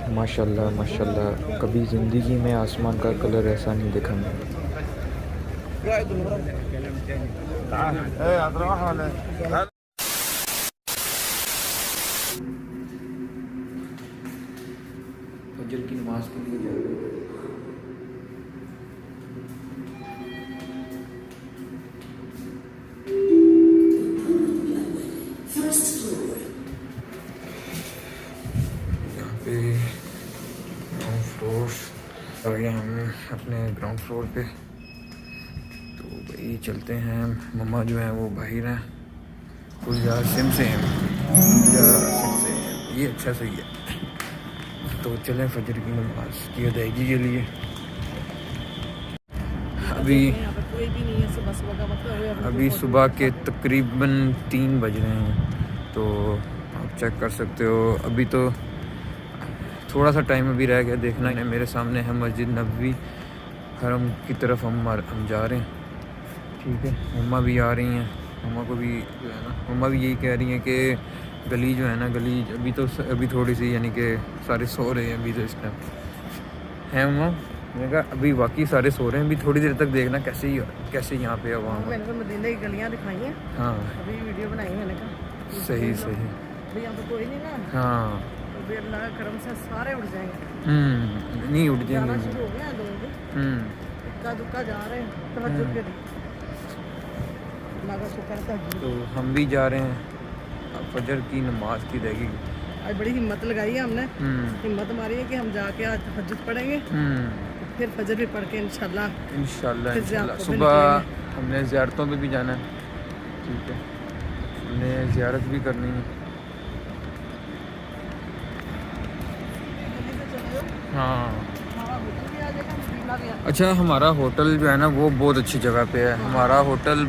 माशाल्लाह माशाल्लाह, कभी ज़िंदगी में आसमान का कलर ऐसा नहीं देखा मैं। फजर की नमाज के लिए जा रहे हैं। यहाँ पे ग्राउंड फ्लोर आ गए हम अपने ग्राउंड फ्लोर पे। तो भाई चलते हैं। मम्मा जो है वो बाहर हैं। गुलजार सिम से हैं, गुलजार सिम से हैं। ये अच्छा सही है। तो चलें फजर की नमाज की अदायगी के लिए। अभी सुबह के तकरीबन 3 बज रहे हैं। तो आप चेक कर सकते हो। अभी तो थोड़ा सा टाइम अभी रह गया देखना है। मेरे सामने है मस्जिद नबवी, हरम की तरफ हम जा रहे हैं। ठीक है, मम्मा भी आ रही हैं। मम्मा को भी जो है ना, मम्मा भी यही कह रही हैं कि गली जो है ना, गली अभी थोड़ी सी यानी कि सारे सो रहे हैं अभी तो इस टाइम है। मम्मा मैंने कहा अभी वाकई सारे सो रहे हैं, अभी थोड़ी देर तक देखना कैसे यहाँ पे आवाम। मैंने तो मदीने की गलियां दिखाई हैं। हाँ अभी वीडियो बनाई मैंने कहा सही अभी यहाँ पे कोई नहीं ना। हाँ अभी अल्लाह का करम से सारे उठ जाएंगे। नहीं उठ जाना जाएंगे। शुरू हो गया लोग, इक्का दुक्का जा रहे हैं तहज्जुद के लिए। अल्लाह का शुक्र है तहज्जुद। तो हम भी जा रहे हैं फजर की नमाज की अदायगी। आज बड़ी हिम्मत लगाई है हमने। हिम्मत हमारी है कि हम जाके आज तहज्जुद पढ़ेंगे, फिर फजर भी पढ़ के इंशाल्लाह सुबह हमने ज़ियारतों पे भी जाना है। ठीक है, हमने ज़ियारत भी करनी है। हाँ अच्छा, हमारा होटल जो है ना वो बहुत अच्छी जगह पे है। हमारा होटल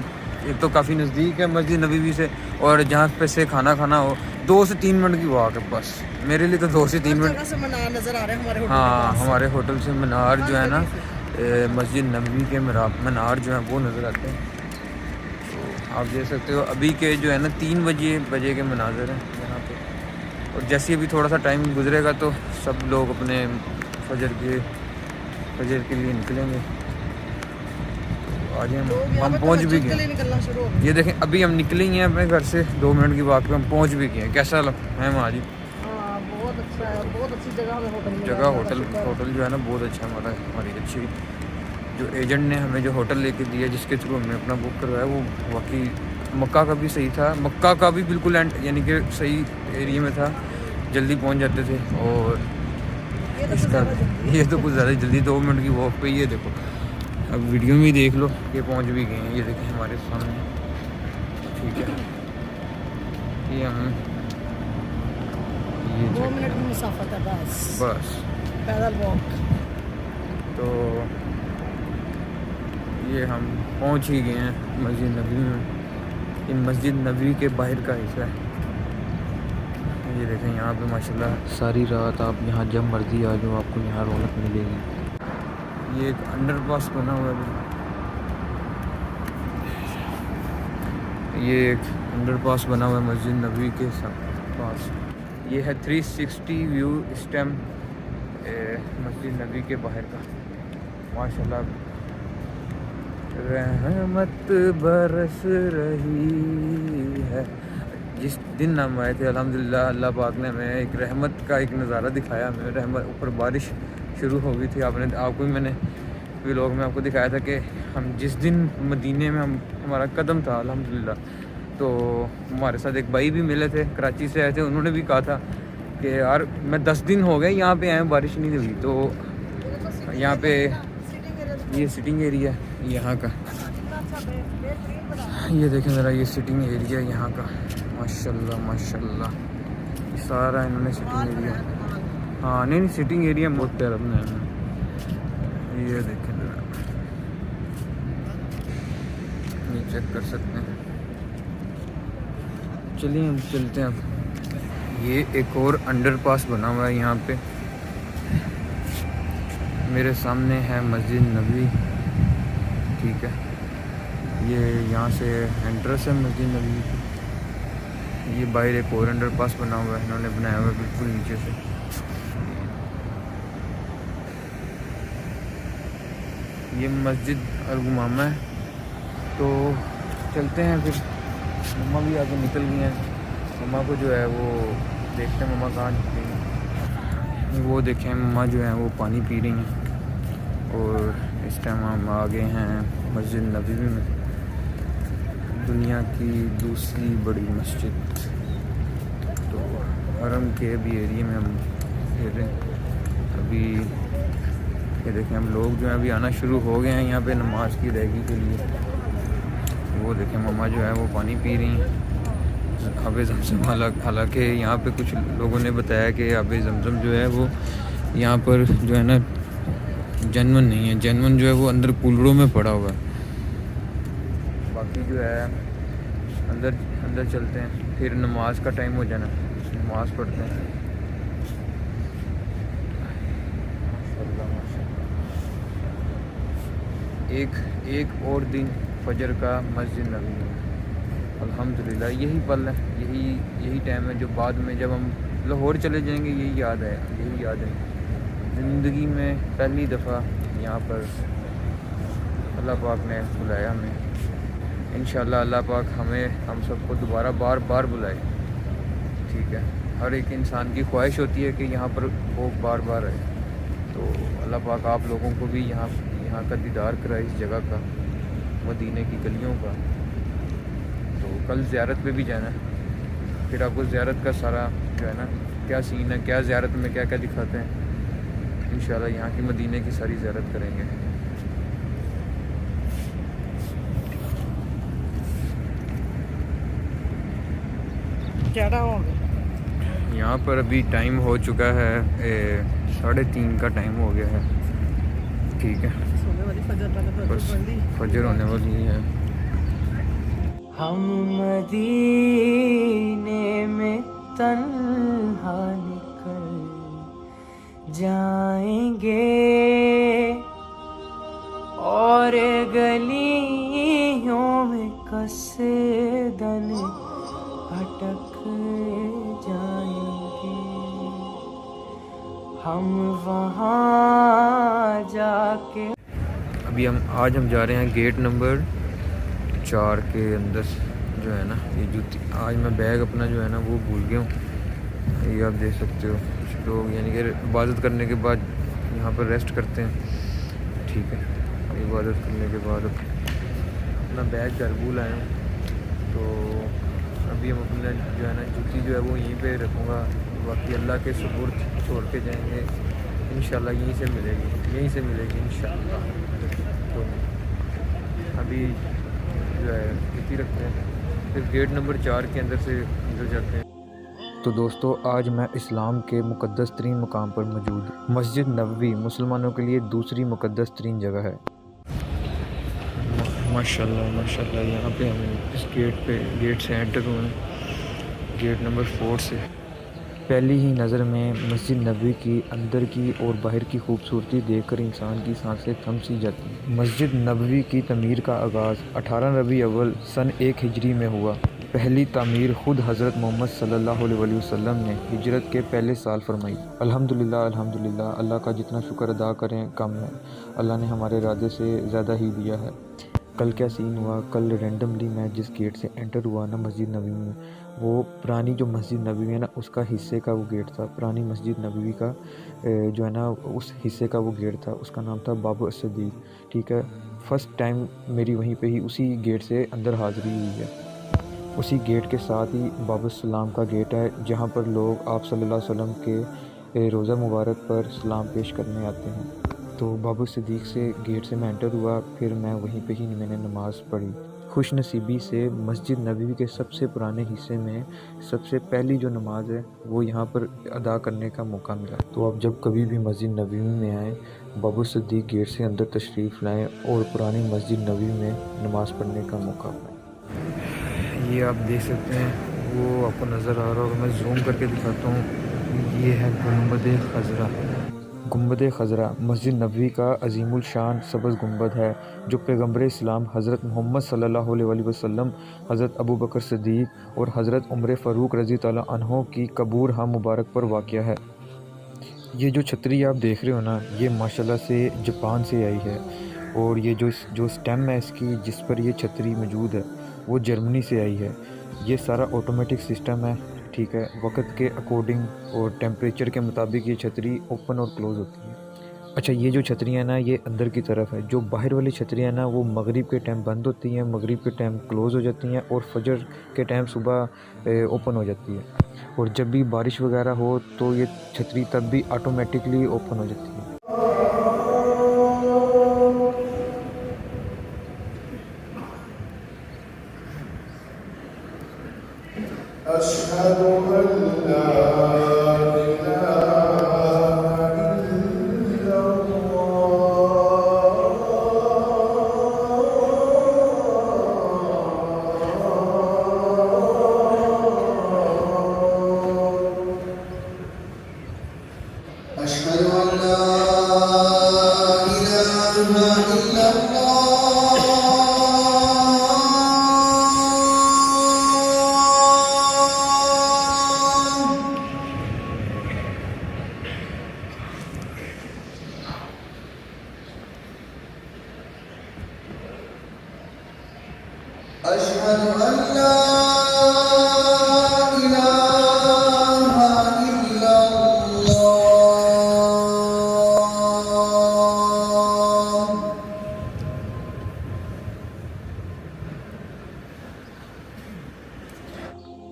एक तो काफ़ी नज़दीक है मस्जिद नबवी से, और जहाँ पे से खाना हो 2 से 3 मिनट की वॉक है बस। मेरे लिए तो 2 से 3 मिनट से मनार नज़र आ रहे हैं हमारे होटल। हाँ, हमारे होटल से मनार जो है ना, मस्जिद नबवी के मनार जो है वो नज़र आते हैं। तो आप देख सकते हो अभी के जो है ना 3 बजे के मनाजर हैं यहाँ पे। और जैसे अभी थोड़ा सा टाइम गुजरेगा तो सब लोग अपने फजर के लिए निकलेंगे। आज हम पहुँच भी गए। ये देखें अभी हम निकले ही हैं अपने घर से 2 मिनट की वॉक पे हम पहुँच भी गए हैं। कैसा है माँ जी? बहुत अच्छा है, बहुत अच्छी जगह में होटल होटल जो है ना बहुत अच्छा है। हमारी अच्छी जो एजेंट ने हमें जो होटल लेके दिया, जिसके थ्रू हमने अपना बुक करवाया, वो वाकई मक्का का भी सही था। मक्का का भी बिल्कुल एंड यानी कि सही एरिया में था, जल्दी पहुँच जाते थे। और इसका ये तो कुछ ज़्यादा जल्दी 2 मिनट की वॉक पे। ये देखो अब वीडियो में देख लो कि पहुंच भी गए हैं। ये देखें हमारे सामने। ठीक है, ये हम 2 मिनट की मुसाफत है बस पैदल वॉक। तो ये हम पहुंच ही गए हैं मस्जिद नबवी में। ये मस्जिद नबवी के बाहर का हिस्सा है। ये देखें यहाँ पे माशाल्लाह सारी रात आप यहाँ जब मर्जी आ जाओ आपको यहाँ रौनक मिलेगी। ये एक अंडरपास बना हुआ है। ये एक अंडरपास बना हुआ है मस्जिद नबवी के पास। ये है 360 व्यू इस टाइम मस्जिद नबवी के बाहर का। माशाल्लाह रहमत बरस रही है। जिस दिन हम आए थे अल्हम्दुलिल्लाह अल्लाह पाक ने हमें एक रहमत का एक नज़ारा दिखाया। हमें रहमत ऊपर बारिश शुरू हो गई थी। आपको भी मैंने व्लॉग में आपको दिखाया था कि हम जिस दिन मदीने में हमारा कदम था अल्हम्दुलिल्लाह, तो हमारे साथ एक भाई भी मिले थे, कराची से आए थे। उन्होंने भी कहा था कि यार मैं 10 दिन हो गए यहाँ पे आए, बारिश नहीं हुई। तो यहाँ पे ये सिटिंग एरिया यहाँ का, ये देखें ज़रा, ये सिटिंग एरिया यहाँ का। माशाल्लाह माशाल्लाह सारा इन्होंने सिटिंग एरिया। हाँ नहीं सिटिंग एरिया बहुत प्यारा बनाया है। ये देखें ज़रा, ये चेक कर सकते हैं। चलिए हम चलते हैं अब। ये एक और अंडरपास बना हुआ है यहाँ पे। मेरे सामने है मस्जिद नबवी। ठीक है, ये यहाँ से एंट्रेंस है मस्जिद नबवी की। ये बाहर एक और अंडरपास बना हुआ है, इन्होंने बनाया हुआ है बिल्कुल नीचे से। ये मस्जिद अल-गुमामा है। तो चलते हैं फिर। मम्मा भी आगे निकल गई हैं। मम्मा को जो है वो देखते हैं मम्मा कहाँ निकली हैं। वो देखें मम्मा जो है वो पानी पी रही हैं। और इस टाइम हम आ गए हैं मस्जिद नबवी में, दुनिया की दूसरी बड़ी मस्जिद। तो हरम के भी एरिया में हम फिर रहे हैं। अभी ये देखें हम लोग जो हैं अभी आना शुरू हो गए हैं यहाँ पे नमाज की अदायगी के लिए। वो देखें मम्मा जो है वो पानी पी रही हैं आबे ज़मज़म। हालांकि यहाँ पे कुछ लोगों ने बताया कि आबे ज़मज़म जो है वो यहाँ पर जो है ना जेन्युइन नहीं है। जेन्युइन जो है वो अंदर कूलरों में पड़ा हुआ है। बाकी जो है अंदर चलते हैं, फिर नमाज का टाइम हो जाना, नमाज पढ़ते हैं। एक और दिन फजर का मस्जिद नबवी में अल्हम्दुलिल्लाह। यही पल है, यही टाइम है जो बाद में जब हम लाहौर चले जाएंगे यही याद है। ज़िंदगी में पहली दफ़ा यहाँ पर अल्लाह पाक ने बुलाया हमें। इंशाअल्लाह अल्लाह पाक हम सबको दोबारा बार बुलाए। ठीक है, हर एक इंसान की ख्वाहिश होती है कि यहाँ पर वो बार आए। तो अल्लाह पाक आप लोगों को भी यहाँ का दीदार कराए, इस जगह का, मदीने की गलियों का। तो कल ज़ियारत पे भी जाना है, फिर आपको ज़ियारत का सारा जो है ना क्या सीन है, क्या ज़ियारत में क्या दिखाते हैं। इंशाल्लाह यहाँ की मदीने की सारी ज़ियारत करेंगे। यहाँ पर अभी टाइम हो चुका है 3:30 का टाइम हो गया है। ठीक है, बस फजर होने वाली है। हम मदीने में तन्हा निकल जाएंगे और गलियों में कसे दन भटक जाएंगे। हम वहाँ जाके अभी आज हम जा रहे हैं गेट नंबर 4 के अंदर। जो है ना ये जूती, आज मैं बैग अपना जो है ना वो भूल गया हूँ। ये आप देख सकते हो कुछ लोग यानी कि इबादत करने के बाद यहाँ पर रेस्ट करते हैं। ठीक है, इबादत करने के बाद अपना बैग घर भूल आए हूँ। तो अभी हम अपना जो है ना जूती जो है वो यहीं पे रखूँगा। बाकी अल्लाह के सुपुर्द छोड़ के जाएंगे। इंशाल्लाह यहीं से मिलेगी इंशाल्लाह। तो अभी जो है इतनी रखते हैं, फिर गेट नंबर 4 के अंदर से अंदर जाते हैं। तो दोस्तों आज मैं इस्लाम के मुक़द्दस तरीन मुकाम पर मौजूद। मस्जिद नबवी मुसलमानों के लिए दूसरी मुक़द्दस तरीन जगह है। माशाल्लाह यहाँ पे हम इस गेट से एंटर हुए, गेट नंबर 4 से। पहली ही नज़र में मस्जिद नबवी की अंदर की और बाहर की खूबसूरती देखकर इंसान की सांसें थम सी जाती हैं। मस्जिद नबवी की तमीर का आगाज़ 18 रबी अव्वल सन 1 हिजरी में हुआ। पहली तामीर खुद हज़रत मोहम्मद सल्लल्लाहु अलैहि वसल्लम ने हिजरत के पहले साल फरमाई। अल्हम्दुलिल्लाह अल्लाह का जितना शुक्र अदा करें कम है। अल्लाह ने हमारे इरादे से ज़्यादा ही दिया है। कल क्या सीन हुआ, कल रेंडमली मैं जिस गेट से एंटर हुआ ना मस्जिद नबवी में, वो पुरानी जो मस्जिद नबवी है ना उसका हिस्से का वो गेट था। पुरानी मस्जिद नबवी का जो है ना उस हिस्से का वो गेट था, उसका नाम था बाबू सदीक। ठीक है, फ़र्स्ट टाइम मेरी वहीं पे ही उसी गेट से अंदर हाज़िरी हुई है। उसी गेट के साथ ही बाबू सलाम का गेट है, जहाँ पर लोग आप सल्लल्लाहु अलैहि वसल्लम के रोज़ा मुबारक पर सलाम पेश करने आते हैं। तो बाबू सदीक से गेट से मैं एंटर हुआ, फिर मैं वहीं पे ही मैंने नमाज़ पढ़ी। खुश नसीबी से मस्जिद नबवी के सबसे पुराने हिस्से में सबसे पहली जो नमाज़ है वो यहाँ पर अदा करने का मौका मिला। तो आप जब कभी भी मस्जिद नबवी में आएँ, बाबू सदीक गेट से अंदर तशरीफ़ लाएँ और पुरानी मस्जिद नबवी में नमाज़ पढ़ने का मौका पाएँ। ये आप देख सकते हैं, वो आपको नज़र आ रहा होगा, मैं जूम करके दिखाता हूँ। ये है गुंबद खज़रा मस्जिद नबवी का अजीमुल शान सब्ज़ गुंबद है, जो पैगम्बर इस्लाम हज़रत मोहम्मद सल्लल्लाहु अलैहि वसल्लम, हज़रत अबू बकर सिद्दीक़ और हज़रत उमर फ़ारूक रज़ी ताला अन्हो की कबूर मुबारक पर वाक़या है। ये जो छतरी आप देख रहे हो ना, ये माशाल्लाह से जापान से आई है और ये जो स्टेम है इसकी, जिस पर ये छतरी मौजूद है, वो जर्मनी से आई है। ये सारा ऑटोमेटिक सिस्टम है, ठीक है। वक्त के अकॉर्डिंग और टेम्परेचर के मुताबिक ये छतरी ओपन और क्लोज़ होती है। अच्छा, ये जो छतरियाँ ना, ये अंदर की तरफ है। जो बाहर वाली छतरियाँ ना, वो मगरिब के टाइम बंद होती हैं, मगरिब के टाइम क्लोज़ हो जाती हैं, और फजर के टाइम सुबह ओपन हो जाती है। और जब भी बारिश वगैरह हो तो ये छतरी तब भी ऑटोमेटिकली ओपन हो जाती है।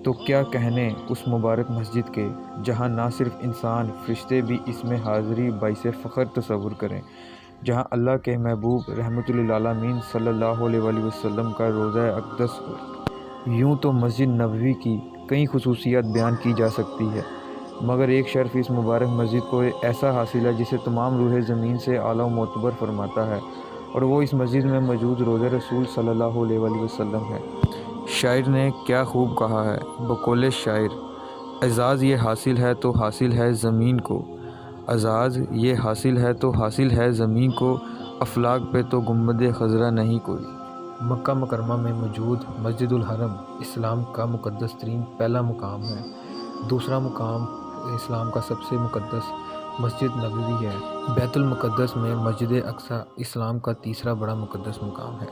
तो क्या कहने उस मुबारक मस्जिद के, जहाँ ना सिर्फ इंसान फरिश्ते भी इसमें हाज़िरी बाइसे फ़ख्र तसव्वुर करें, जहाँ अल्लाह के महबूब रहमतुल्लिल आलमीन सल्लल्लाहु अलैहि वसल्लम का रोज़ा अक़दस हो। यूँ तो मस्जिद नबवी की कई खुसूसियात बयान की जा सकती है, मगर एक शर्फ़ इस मुबारक मस्जिद को ऐसा हासिल है जिसे तमाम रूह ज़मीन से आला व मोतबर फरमाता है, और वो इस मस्जिद में मौजूद रोज़ा रसूल सल्लल्लाहु अलैहि वसल्लम है। शायर ने क्या खूब कहा है, बकौले शायर, एज़ाज़ ये हासिल है तो हासिल है ज़मीन को, एज़ाज़ ये हासिल है तो हासिल है ज़मीन को, अफलाक पे तो गुंबद खज़रा नहीं कोई। मक्का मुकरमा में मौजूद मस्जिदुल हरम इस्लाम का मुक़द्दस तरीन पहला मुकाम है। दूसरा मुकाम इस्लाम का सबसे मुक़द्दस मस्जिद नबवी है। बैतुल मुक़द्दस में मस्जिद अक्सा इस्लाम का तीसरा बड़ा मुक़द्दस मुकाम है।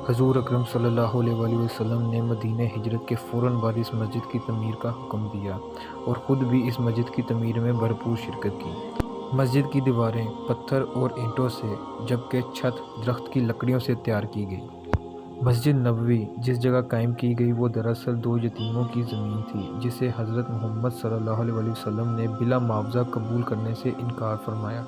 हज़ूर अकरम सल्लल्लाहु अलैहि वसल्लम ने मदीने हिजरत के फ़ौरन बाद इस मस्जिद की तमीर का हुक्म दिया और ख़ुद भी इस मस्जिद की तमीर में भरपूर शिरकत की। मस्जिद की दीवारें पत्थर और ईंटों से, जबकि छत दरख्त की लकड़ियों से तैयार की गई। मस्जिद नबवी जिस जगह कायम की गई वो दरअसल 2 यतीमों की ज़मीन थी, जिसे हज़रत मोहम्मद सल्लल्लाहु अलैहि वसल्लम ने बिला मुआवज़ा कबूल करने से इनकार फरमाया,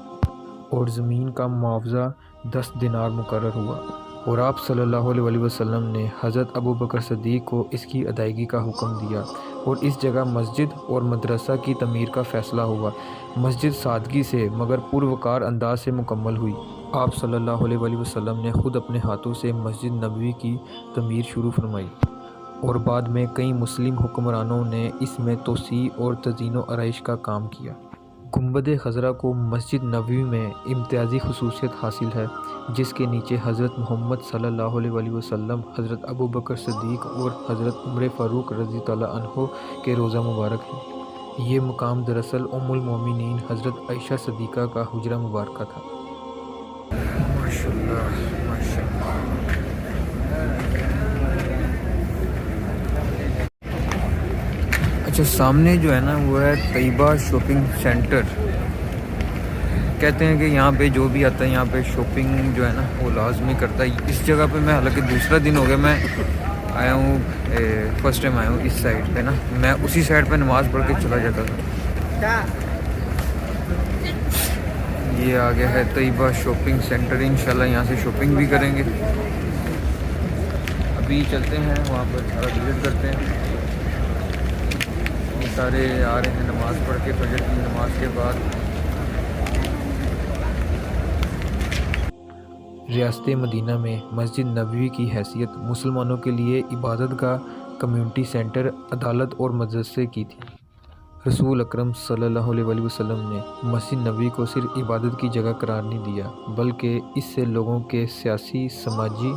और ज़मीन का मुआवज़ा 10 दिनार मुकर्रर हुआ, और आप सल्लल्लाहु अलैहि वसल्लम ने हज़रत अबू बकर सिद्दीक़ को इसकी अदायगी का हुक्म दिया, और इस जगह मस्जिद और मदरसा की तमीर का फ़ैसला हुआ। मस्जिद सादगी से मगर पुरवकार अंदाज से मुकम्मल हुई। आप सल्लल्लाहु अलैहि वसल्लम ने ख़ुद अपने हाथों से मस्जिद नबवी की तमीर शुरू फरमाई, और बाद में कई मुस्लिम हुक्मरानों ने इसमें तोसी और तज़ीन व आराइश का काम किया। गुंबद खज़रा को मस्जिद नबवी में इम्तियाज़ी खुसूसियत हासिल है, जिसके नीचे हज़रत मोहम्मद सल्लल्लाहु अलैहि वसल्लम, हज़रत अबू बकर सिद्दीक़ और हज़रत उमर फ़ारूक रज़ी ताला अन्हो के रोज़ा मुबारक है। ये मुकाम दरअसल उम्मुल मोमिनीन हज़रत आयशा सिद्दीक़ा का हुजरा मुबारक था। माशाअल्लाह, माशाअल्लाह। अच्छा, सामने जो है ना वो है तैयबा शॉपिंग सेंटर। कहते हैं कि यहाँ पे जो भी आता है यहाँ पे शॉपिंग जो है ना वो लाजमी करता है। इस जगह पे मैं, हालांकि दूसरा दिन हो गया मैं आया हूँ, फर्स्ट टाइम आया हूँ इस साइड पे ना। मैं उसी साइड पे नमाज़ पढ़ के चला जाता था। ये आ गया है तैयबा शॉपिंग सेंटर। इंशाल्लाह यहाँ से शॉपिंग भी करेंगे। अभी चलते हैं वहाँ पर, सारा विज़िट करते हैं। सारे आ रहे हैं नमाज़ पढ़ के, फजर की नमाज के बाद। रियासत मदीना में मस्जिद नबवी की हैसियत मुसलमानों के लिए इबादत का कम्युनिटी सेंटर, अदालत और मदरसे की थी। रसूल अकरम सल्लल्लाहु अलैहि वसल्लम ने मस्जिद नबवी को सिर्फ इबादत की जगह करार नहीं दिया, बल्कि इससे लोगों के सियासी, समाजी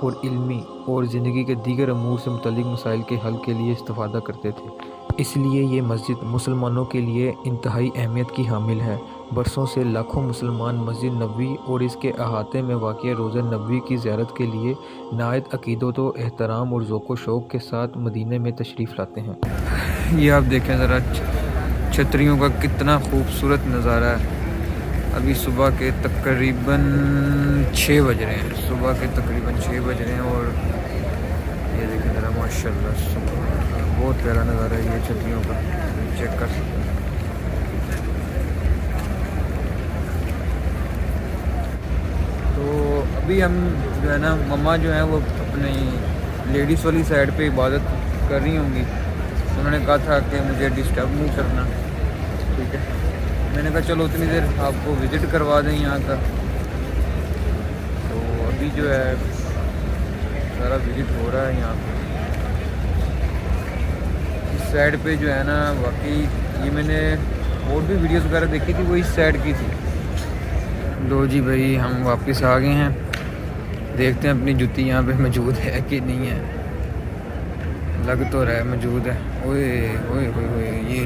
और इल्मी और ज़िंदगी के दीगर अमूर से मुतल्लिक़ मसाइल के हल के लिए इस्तेफ़ादा करते थे। इसलिए ये मस्जिद मुसलमानों के लिए इंतहाई अहमियत की हामिल है। बरसों से लाखों मुसलमान मस्जिद नबवी और इसके अहाते में वाक़िया रोज़ा नबवी की ज़ियारत के लिए नायत अक़ीदत व एहतराम और ज़ौक़ व शौक़ के साथ मदीने में तशरीफ़ लाते हैं। ये आप देखें ज़रा छतरियों का कितना खूबसूरत नज़ारा है। अभी सुबह के तकरीबन 6 बज रहे हैं, सुबह के तकरीबन 6 बज रहे हैं और ये देखें ज़रा माशाल्लाह बहुत प्यारा नज़ारा है ये छतरियों का, चेक कर सकते हैं। तो अभी हम जो है ना मम्मा जो है वो अपनी लेडीज़ वाली साइड पे इबादत कर रही होंगी। उन्होंने कहा था कि मुझे डिस्टर्ब नहीं करना, ठीक है। मैंने कहा चलो उतनी देर आपको विज़िट करवा दें यहाँ का। तो अभी जो है सारा विज़िट हो रहा है यहाँ पे। इस साइड पे जो है ना वाकई ये मैंने और भी वीडियोस वगैरह देखी थी, वो इस साइड की थी। लो जी भाई हम वापस आ गए हैं, देखते हैं अपनी जूती यहाँ पे मौजूद है कि नहीं है। लग तो रहा है मौजूद है। ओए ओए ओए ओए ये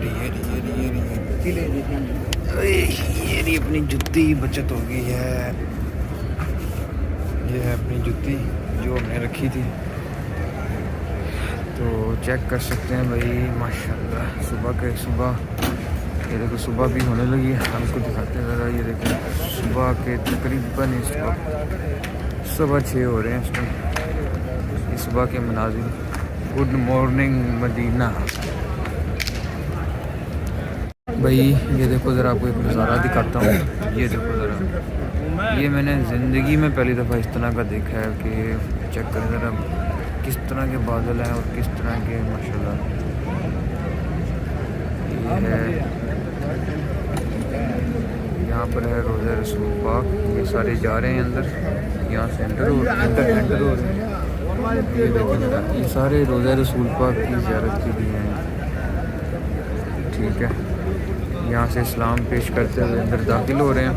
रही अपनी जूती, बचत हो गई है। ये है अपनी जूती जो हमने रखी थी। तो चेक कर सकते हैं भाई माशाल्लाह सुबह ये देखो सुबह भी होने लगी है। हमको दिखाते हैं ज़रा, ये देखो सुबह के तकरीबन इस वक्त 6:15 हो रहे हैं इस टाइम। इस सुबह के मनाजिर। Good morning Medina. भाई ये देखो ज़रा आपको एक नज़ारा दिखाता हूँ। ये देखो ज़रा, ये मैंने ज़िंदगी में पहली दफ़ा इस तरह का देखा है कि चेक करें ज़रा किस तरह के बादल हैं और किस तरह के माशाल्लाह। ये है यहाँ पर है रोज़ा रसूल पाक। ये सारे जा रहे हैं अंदर, यहाँ से एंटर हो रहे हैं। ये देखो ज़रा, ये सारे रोज़ा रसूल पाक की ज़ियारत के लिए हैं, ठीक है। यहाँ से इस्लाम पेश करते हुए अंदर दाखिल हो रहे हैं।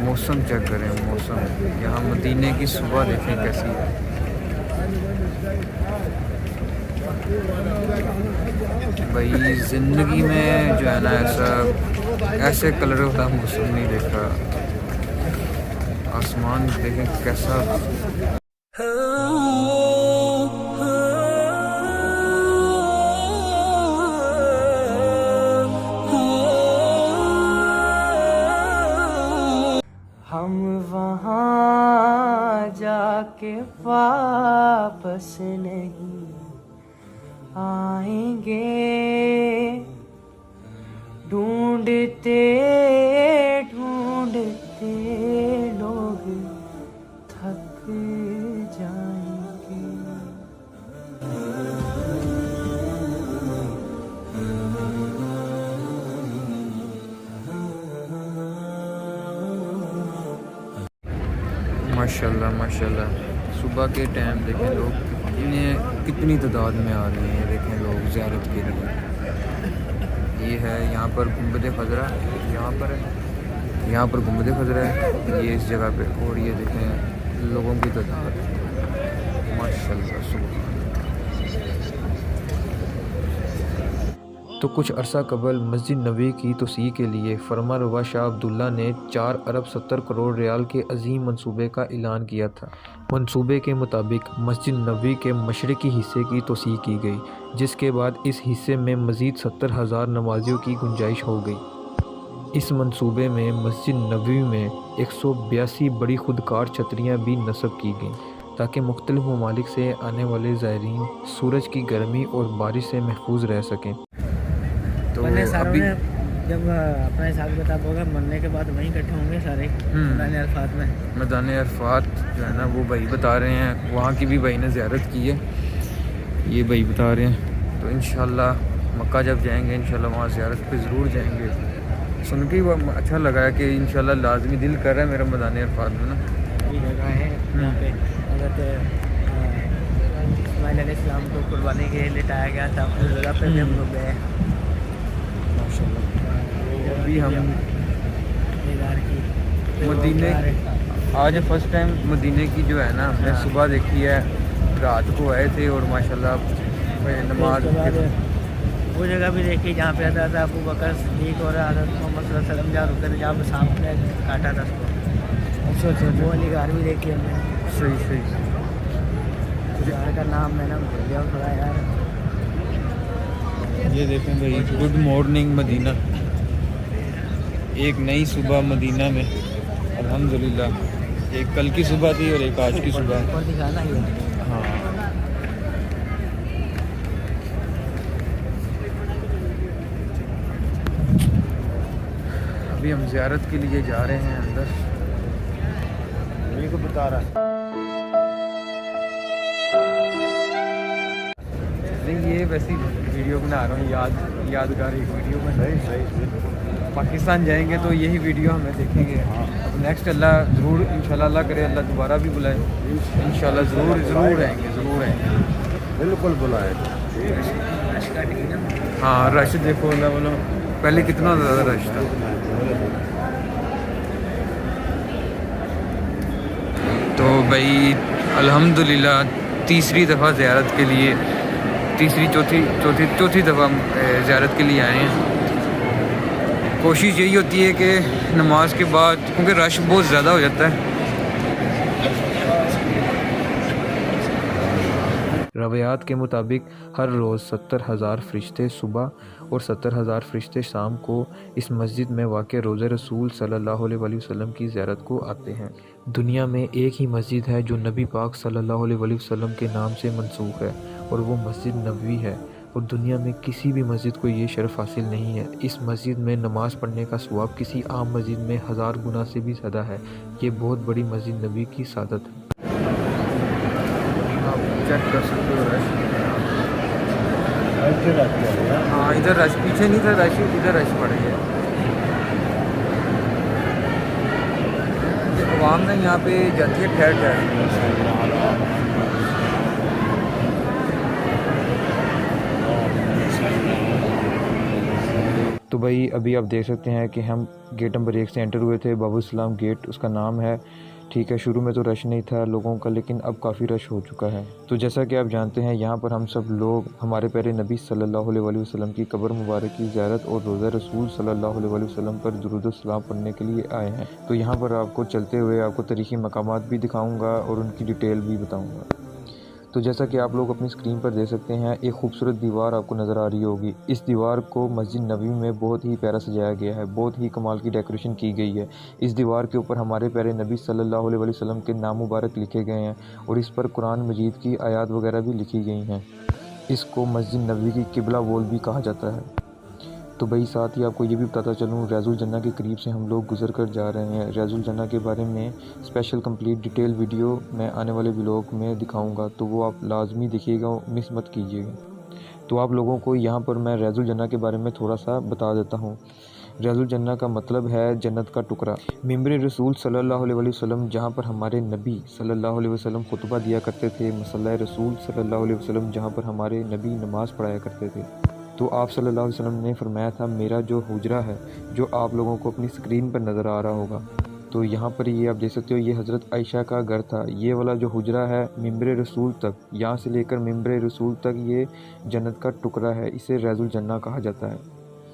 मौसम चेक करें, मौसम यहाँ मदीने की सुबह देखें कैसी है। भाई ज़िंदगी में जो है ना ऐसे कलर वाला मौसम नहीं देखा। आसमान देखें कैसा। हम वहाँ जाके वापस नहीं आएंगे, ढूंढते ढूंढते लोग थक जाएंगे। माशाल्लाह माशाल्लाह सुबह के टाइम देखें लोग कितनी तादाद में आ रहे हैं। देखें लोग ज़ियारत के लिए। ये है यहाँ पर गुंबद खजरा, यहाँ पर गुंबद खजरा है ये इस जगह पे। और ये देखें लोगों की तादाद माशाल्लाह सुबह। तो कुछ अरसा कबल मस्जिद नबवी की तोसी के लिए फरमारवा शाह अब्दुल्ला ने 4 अरब 70 करोड़ रियाल के अजीम मंसूबे का ऐलान किया था। मंसूबे के मुताबिक मस्जिद नबवी के मशरक़ी हिस्से की तोसी की गई, जिसके बाद इस हिस्से में मज़ीद 70,000 नमाजियों की गुंजाइश हो गई। इस मंसूबे में मस्जिद नबवी में 182 बड़ी खुदकार छतरियाँ भी नस्ब की गईं, ताकि मुख्तलिफ ममालिक से आने वाले ज़ायरीन सूरज की गर्मी और बारिश से महफूज रह सकें। तो अभी जब अपना हिसाब किताब होगा मरने के बाद वहीं इकट्ठे होंगे सारे मैदान अरफात में। मैदान अरफात जो है ना वो भाई बता रहे हैं, वहाँ की भी भाई ने ज़ियारत की है, ये भाई बता रहे हैं। तो इंशाल्लाह मक्का जब जाएंगे इंशाल्लाह वहाँ ज़ियारत पे ज़रूर जाएंगे। सुन के ही अच्छा लगा है कि इंशाल्लाह लाजमी दिल कर रहा है मेरा मैदान अरफात में ना। ये जगह है यहाँ पे हज़रत इस्माइल अलैहिस्सलाम को कुर्बानी के लिए लिटाया गया था। उस जगह पे भी हम लोग गए माशाल्लाह। अभी हम की मदीने आज फर्स्ट टाइम मदीने की जो है ना हमने सुबह देखी है। रात को आए थे और माशाल्लाह नमाज वो जगह भी देखी जहाँ पे हज़रत अबू बकर सिद्दीक और हज़रत मोहम्मद सल्लल्लाहु अलैहि वसल्लम जहाँ रुके थे, जहाँ पे सांप ने काटा था उसको। अच्छा अच्छा वो वाली घर भी देखी हमने। सही सही। घर का नाम मैंने भूल गया थोड़ा यार। ये देखें भाई, गुड मॉर्निंग मदीना, एक नई सुबह मदीना में अल्हम्दुलिल्लाह। एक कल की सुबह थी और एक आज की सुबह। और दिखाना ही है। हाँ अभी हम ज़ियारत के लिए जा रहे हैं अंदर। मेरे को बता रहा है। नहीं ये वैसी वीडियो बना रहा हूँ, यादगार एक वीडियो बना। सही सही। पाकिस्तान जाएंगे तो यही वीडियो हमें देखेंगे। नेक्स्ट अल्लाह ज़रूर इंशाल्लाह, अल्लाह करे अल्लाह दोबारा भी बुलाए इंशाल्लाह। ज़रूर आएंगे। बिल्कुल बुलाए। हाँ रश देखो अल्लाह बोलो, पहले कितना ज़्यादा रश था। तो भाई अल्हम्दुलिल्लाह तीसरी दफ़ा ज़ियारत के लिए, चौथी दफ़ा ज़ियारत के लिए आए हैं। कोशिश यही होती है कि नमाज के बाद, क्योंकि रश बहुत ज़्यादा हो जाता है। रवायात के मुताबिक हर रोज़ 70,000 फ़रिश्ते सुबह और 70,000 फ़रिश्ते शाम को इस मस्जिद में वाक़ रोज़े रसूल सल्लल्लाहु अलैहि वसल्लम की ज़ियारत को आते हैं। दुनिया में एक ही मस्जिद है जो नबी पाक सल्लल्लाहु अलैहि वसल्लम के नाम से मंसूब है, और वो मस्जिद नबवी है। और दुनिया में किसी भी मस्जिद को ये शर्फ हासिल नहीं है। इस मस्जिद में नमाज़ पढ़ने का सवाब किसी आम मस्जिद में 1000 गुना से भी ज़्यादा है। ये बहुत बड़ी मस्जिद नबी की सादत है। आप चेक कर सकते हो रश। हाँ इधर रश, पीछे नहीं था रश, इधर रश पड़ गया। आवाम ना यहाँ पे जाती है ठहर ठहर। तो भाई अभी आप देख सकते हैं कि हम गेट नंबर 1 से एंटर हुए थे। बाबू सलाम गेट उसका नाम है। ठीक है, शुरू में तो रश नहीं था लोगों का, लेकिन अब काफ़ी रश हो चुका है। तो जैसा कि आप जानते हैं, यहाँ पर हम सब लोग हमारे प्यारे नबी सल्लल्लाहु अलैहि वसल्लम की कब्र मुबारक की ज़ियारत और रोज़ा रसूल सल्लल्लाहु अलैहि वसल्लम पर दुरूद सलाम पढ़ने के लिए आए हैं। तो यहाँ पर आपको चलते हुए आपको तारीख़ी मकामात भी दिखाऊँगा और उनकी डिटेल भी बताऊँगा। तो जैसा कि आप लोग अपनी स्क्रीन पर देख सकते हैं, एक खूबसूरत दीवार आपको नज़र आ रही होगी। इस दीवार को मस्जिद नबवी में बहुत ही प्यारा सजाया गया है, बहुत ही कमाल की डेकोरेशन की गई है। इस दीवार के ऊपर हमारे प्यारे नबी सल्लल्लाहु अलैहि वसल्लम के नाम मुबारक लिखे गए हैं और इस पर कुरान मजीद की आयात वगैरह भी लिखी गई हैं। इसको मस्जिद नबवी की किबला वॉल भी कहा जाता है। तो भाई साथ ही आपको ये भी बताता चलूँ, रज़ुल जन्ना के करीब से हम लोग गुजर कर जा रहे हैं। रज़ुल जन्ना के बारे में स्पेशल कंप्लीट डिटेल वीडियो मैं आने वाले व्लॉग में दिखाऊंगा, तो वो आप लाजमी देखिएगा, मिस मत कीजिएगा। तो आप लोगों को यहाँ पर मैं रज़ुल जन्ना के बारे में थोड़ा सा बता देता हूँ। रज़ुल जन्ना का मतलब है जन्नत का टुकड़ा। मिंबर रसूल सल्लल्लाहु अलैहि वसल्लम, जहाँ पर हमारे नबी सल्लल्लाहु अलैहि वसल्लम खुतबा दिया करते थे। मसल्ला रसूल सल्लल्लाहु अलैहि वसल्लम, जहाँ पर हमारे नबी नमाज़ पढ़ाया करते थे। तो आप सल्लल्लाहु अलैहि वसल्लम ने फरमाया था, मेरा जो हुजरा है, जो आप लोगों को अपनी स्क्रीन पर नज़र आ रहा होगा, तो यहाँ पर ये आप देख सकते हो, ये हज़रत आयशा का घर था। ये वाला जो हुजरा है मिंबर रसूल तक, यहाँ से लेकर मिंबर रसूल तक ये जन्नत का टुकड़ा है। इसे रज़ुल जन्ना कहा जाता है।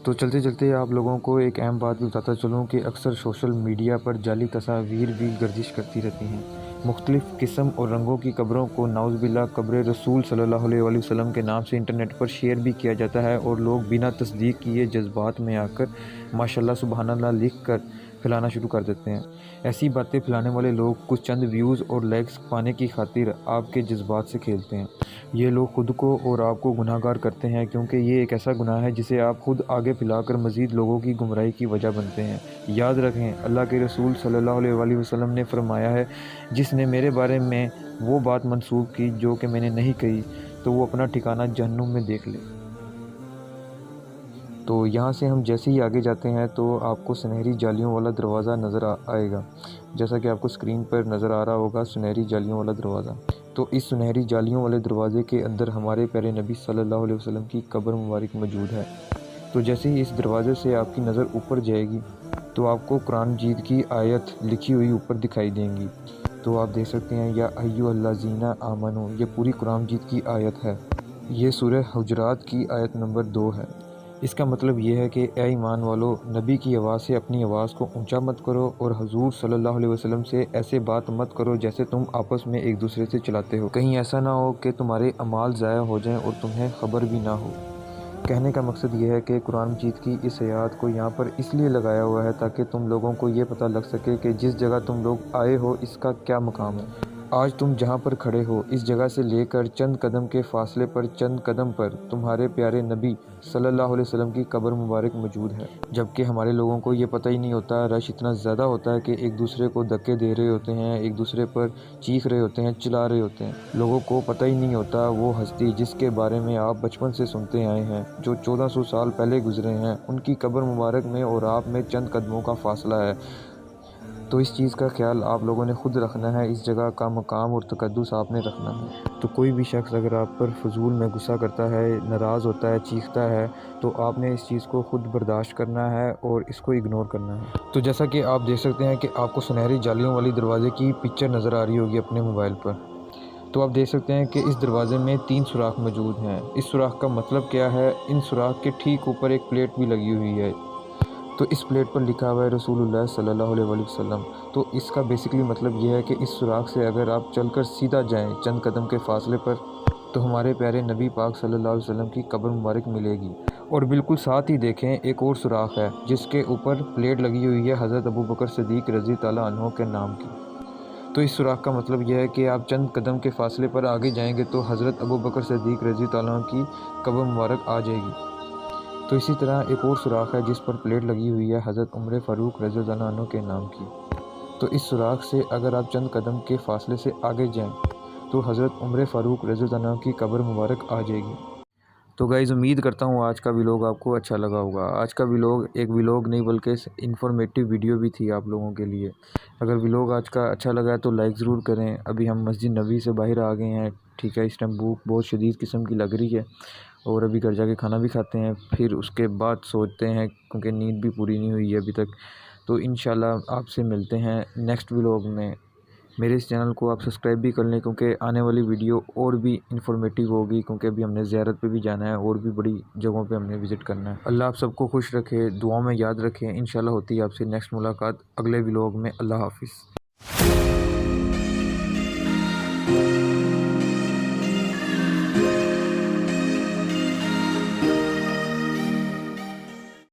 तो चलते चलते आप लोगों को एक अहम बात भी बताता चलूँ कि अक्सर सोशल मीडिया पर जाली तस्वीर भी गर्दिश करती रहती हैं। मुख्तलिफ़ किस्म और रंगों की कब्रों को नाउज़ुबिल्लाह कब्र रसूल सल्लल्लाहु अलैहि वसल्लम के नाम से इंटरनेट पर शेयर भी किया जाता है, और लोग बिना तस्दीक किए जज्बात में आकर माशाल्लाह सुबहानल्लाह लिख कर फैलाना शुरू कर देते हैं। ऐसी बातें फैलाने वाले लोग कुछ चंद व्यूज़ और लाइक्स पाने की खातिर आपके जज्बात से खेलते हैं। ये लोग ख़ुद को और आपको गुनाहगार करते हैं, क्योंकि ये एक ऐसा गुनाह है जिसे आप खुद आगे फैलाकर मज़ीद लोगों की गुमराही की वजह बनते हैं। याद रखें, अल्लाह के रसूल सल्लल्लाहु अलैहि वसल्लम ने फरमाया है, जिसने मेरे बारे में वो बात मंसूब की जो कि मैंने नहीं कही, तो वो अपना ठिकाना जहन्नुम में देख ले। तो यहाँ से हम जैसे ही आगे जाते हैं तो आपको सुनहरी जालियों वाला दरवाज़ा नज़र आएगा। जैसा कि आपको स्क्रीन पर नज़र आ रहा होगा, सुनहरी जालियों वाला दरवाज़ा। तो इस सुनहरी जालियों वाले दरवाज़े के अंदर हमारे प्यारे नबी सल्लल्लाहु अलैहि वसल्लम की कब्र मुबारक मौजूद है। तो जैसे ही इस दरवाज़े से आपकी नज़र ऊपर जाएगी तो आपको कुरान मजीद की आयत लिखी हुई ऊपर दिखाई देंगी। तो आप देख सकते हैं, या अय्युहल्लज़ीना आमनू, ये पूरी कुरान मजीद की आयत है। ये सूरह हुजरात की आयत नंबर 2 है। इसका मतलब ये है कि ए ईमान वालों, नबी की आवाज़ से अपनी आवाज़ को ऊंचा मत करो और हुजूर सल्लल्लाहु अलैहि वसल्लम से ऐसे बात मत करो जैसे तुम आपस में एक दूसरे से चलाते हो। कहीं ऐसा ना हो कि तुम्हारे अमाल ज़ाया हो जाएं और तुम्हें खबर भी ना हो। कहने का मकसद ये है कि कुरान मजीद की इस आयत को यहाँ पर इसलिए लगाया हुआ है ताकि तुम लोगों को ये पता लग सके कि जिस जगह तुम लोग आए हो इसका क्या मकाम है। आज तुम जहाँ पर खड़े हो इस जगह से लेकर चंद कदम के फासले पर चंद कदम पर तुम्हारे प्यारे नबी सल्लल्लाहु अलैहि वसल्लम की कब्र मुबारक मौजूद है। जबकि हमारे लोगों को ये पता ही नहीं होता, रश इतना ज़्यादा होता है कि एक दूसरे को धक्के दे रहे होते हैं, एक दूसरे पर चीख रहे होते हैं, चिल्ला रहे होते हैं। लोगों को पता ही नहीं होता वो हस्ती जिसके बारे में आप बचपन से सुनते आए हैं, जो 1400 साल पहले गुजरे हैं, उनकी कब्र मुबारक में और आप में चंद कदमों का फासला है। तो इस चीज़ का ख्याल आप लोगों ने खुद रखना है, इस जगह का मकाम और तकद्दुस आपने रखना है। तो कोई भी शख्स अगर आप पर फजूल में गुस्सा करता है, नाराज़ होता है, चीखता है, तो आपने इस चीज़ को खुद बर्दाश्त करना है और इसको इग्नोर करना है। तो जैसा कि आप देख सकते हैं कि आपको सुनहरी जालियों वाली दरवाज़े की पिक्चर नज़र आ रही होगी अपने मोबाइल पर। तो आप देख सकते हैं कि इस दरवाज़े में 3 सुराख मौजूद हैं। इस सुराख का मतलब क्या है? इन सुराख के ठीक ऊपर एक प्लेट भी लगी हुई है। तो इस प्लेट पर लिखा हुआ है रसूलुल्लाह सल्लल्लाहु अलैहि वसल्लम। तो इसका बेसिकली मतलब ये है कि इस सुराख से अगर आप चलकर सीधा जाएं चंद कदम के फासले पर तो हमारे प्यारे नबी पाक सल्लल्लाहु अलैहि वसल्लम की कब्र मुबारक मिलेगी। और बिल्कुल साथ ही देखें एक और सुराख है जिसके ऊपर प्लेट लगी हुई है हज़रत अबू बकर सिद्दीक़ रज़ी ताला अन्हो के नाम की। तो इस सुराख का मतलब यह है कि आप चंद कदम के फासले पर आगे जाएंगे तो हज़रत अबू बकर सिद्दीक़ रज़ी ताला अन्हो की कब्र मुबारक आ जाएगी। तो इसी तरह एक और सुराख है जिस पर प्लेट लगी हुई है हज़रत उमर फ़ारूक रज़ी अल्लाह अन्हु के नाम की। तो इस सुराख से अगर आप चंद कदम के फासले से आगे जाएं तो हज़रत उमर फ़ारूक रज़ी अल्लाह अन्हु की कब्र मुबारक आ जाएगी। तो गाइज़ उम्मीद करता हूँ आज का व्लॉग आपको अच्छा लगा होगा। आज का व्लॉग एक व्लॉग नहीं बल्कि इन्फॉर्मेटिव वीडियो भी थी आप लोगों के लिए। अगर व्लॉग आज का अच्छा लगा है तो लाइक ज़रूर करें। अभी हम मस्जिद नबी से बाहर आ गए हैं, ठीक है। इस टाइम भूख बहुत शदीद किस्म की लग रही है और अभी घर जाके खाना भी खाते हैं, फिर उसके बाद सोचते हैं क्योंकि नींद भी पूरी नहीं हुई है अभी तक। तो इंशाल्लाह आपसे मिलते हैं नेक्स्ट व्लॉग में। मेरे इस चैनल को आप सब्सक्राइब भी कर लें क्योंकि आने वाली वीडियो और भी इंफॉर्मेटिव होगी, क्योंकि अभी हमने ज़ियारत पे भी जाना है और भी बड़ी जगहों पे हमने विज़िट करना है। अल्लाह आप सबको खुश रखे, दुआओं में याद रखें। इंशाल्लाह होती है आपसे नेक्स्ट मुलाकात अगले व्लॉग में। अल्लाह हाफिज़।